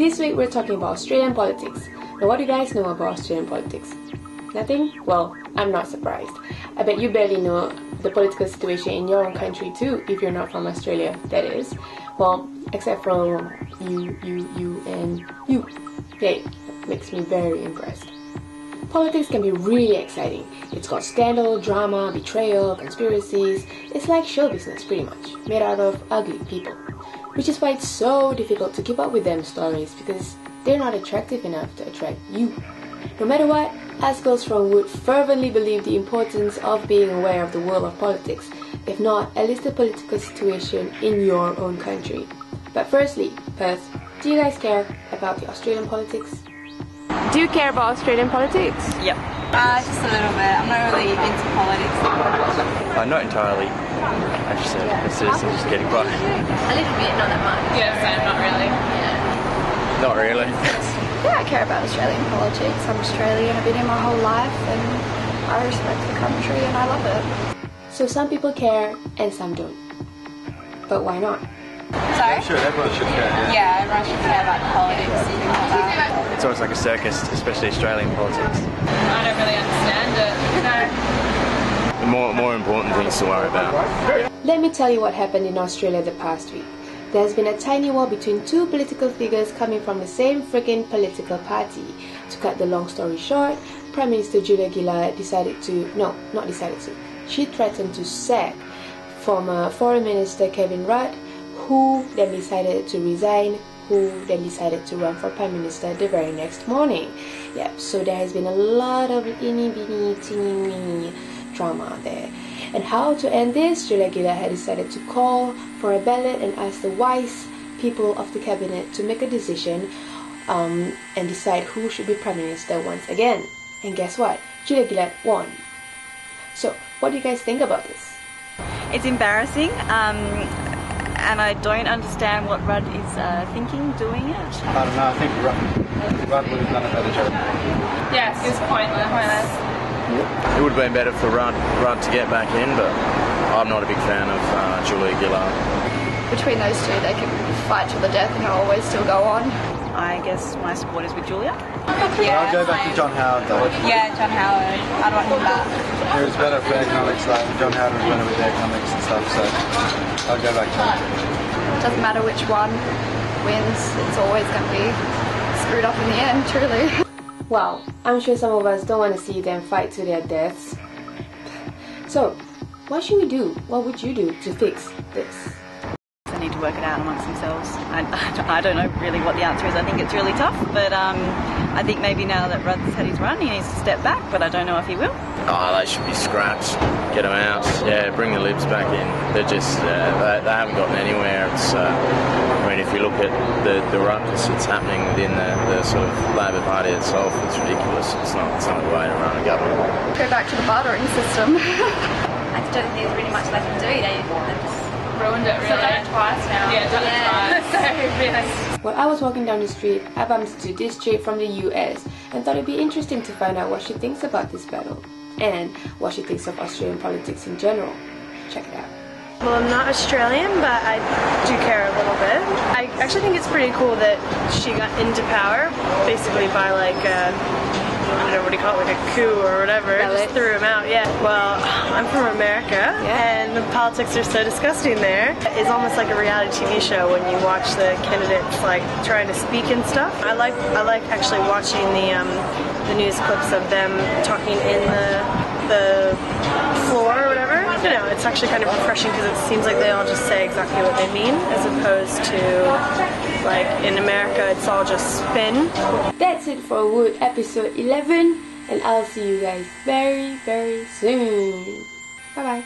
This week we're talking about Australian politics. Now, what do you guys know about Australian politics? Nothing? Well, I'm not surprised. I bet you barely know the political situation in your own country too, if you're not from Australia, that is. Well, except for you, and you. Hey, makes me very impressed. Politics can be really exciting. It's got scandal, drama, betrayal, conspiracies. It's like show business pretty much, made out of ugly people. Which is why it's so difficult to keep up with them stories, because they're not attractive enough to attract you. No matter what, us girls from WWUD fervently believe the importance of being aware of the world of politics, if not, at least the political situation in your own country. But firstly, Perth, do you guys care about the Australian politics? Do you care about Australian politics? Yep. Just a little bit. I'm not really into politics. Not entirely. I'm just a citizen just getting by. A little bit, not that much. Yeah, same, not really. Yeah. Not really. Yeah, I care about Australian politics. I'm Australian. I've been here my whole life and I respect the country and I love it. So some people care and some don't. But why not? Sorry? Sure, everyone should care. Yeah, everyone should care about politics and things like that. It's almost like a circus, especially Australian politics. I don't really understand it. No. More important things to worry about. Let me tell you what happened in Australia the past week. There's been a tiny war between two political figures coming from the same friggin' political party. To cut the long story short, Prime Minister Gillard she threatened to sack former Foreign Minister Kevin Rudd, who then decided to resign, who then decided to run for Prime Minister the very next morning. Yep, so there has been a lot of teeny drama there. And how to end this, Gillard had decided to call for a ballot and ask the wise people of the cabinet to make a decision and decide who should be Prime Minister once again. And guess what? Gillard won. So, what do you guys think about this? It's embarrassing, and I don't understand what Rudd is thinking doing it. I don't know, I think Rudd would have done a better job. Yes, it was pointless. It would have been better for Rudd to get back in, but I'm not a big fan of Gillard. Between those two, they can fight to the death and it'll always still go on. I guess my support is with Julia. Yeah, I'll go back to John Howard though. Yeah, John Howard. I don't want him back. He was better for economics, like John Howard was better with the economics and stuff, so I'll go back to him. Doesn't matter which one wins, it's always going to be screwed up in the end, truly. Wow, I'm sure some of us don't want to see them fight to their deaths. So, what should we do? What would you do to fix this? They need to work it out amongst themselves. I don't know really what the answer is. I think it's really tough, but I think maybe now that Rudd's had his run, he needs to step back, but I don't know if he will. Oh, they should be scrapped. Get them out. Yeah, bring the Libs back in. They're just, they haven't gotten anywhere. It's, I mean, if you look at the ruckus that's happening within the sort of Labor Party itself, it's ridiculous. It's not a way to run a government. Go back to the bartering system. I don't think there's really much they can do. They've just Ruined it, really. So done it twice now. Yeah, done it twice. So, really. While I was walking down the street, I bumped into this chick from the US and thought it'd be interesting to find out what she thinks about this battle and what she thinks of Australian politics in general. Check it out. Well, I'm not Australian, but I do care a little bit. I actually think it's pretty cool that she got into power, basically by like I don't know, what do you call it, like a coup or whatever, just threw him out, yeah. Well, I'm from America, and the politics are so disgusting there. It's almost like a reality TV show when you watch the candidates like trying to speak and stuff. I like actually watching the news clips of them talking in the floor or whatever. You know, it's actually kind of refreshing because it seems like they all just say exactly what they mean, as opposed to, like, in America, it's all just spin. That's it for WWUD episode 11, and I'll see you guys very, very soon. Bye-bye.